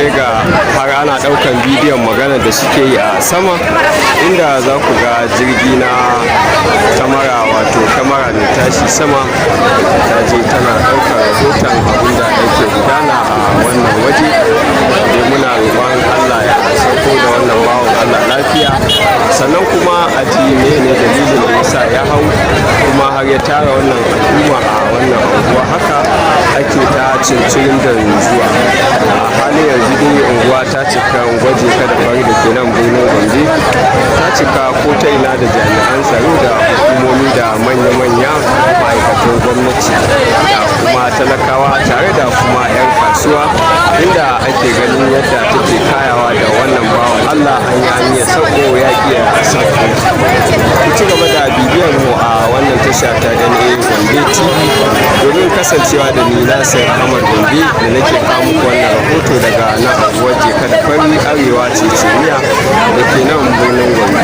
kai ga har ana ɗaukan bidiyon magana da suke yi a sama, inda za ku ga jirgi na kamara, wato kamara mai tashi sama ta je tana ɗaukar rahoton abin da yake gudana a wannan waje. Da muna roƙon Allah ya sauko da wannan bawan Allah lafiya, sannan kuma a ji ne dalilin da yasa ya hau kuma har ya tara wannan al'umma a wannan unguwa. Haka ake ta cincirin da zuwa a halin yanzu dai unguwa ta cika, gwaje kada fari da ke nan birnin Gombe ta cika ko ta ina da jami'an tsaro da hukumomi da manya-manya ma'aikatan gwamnati da kuma talakawa tare da kuma 'yan kasuwa, inda ake ganin yadda take kayawa da wannan bawan Allah an yi sauko ya iya sauko. Ku ci gaba da bibiyar mu a wannan tasha ta NA Gombe TV domin kasancewa da ni Nasir Ahmad Gombe da nake kawo muku wannan rahoto daga nan unguwar Jeka da Fari Arewa Ceceniya da ke nan birnin Gombe.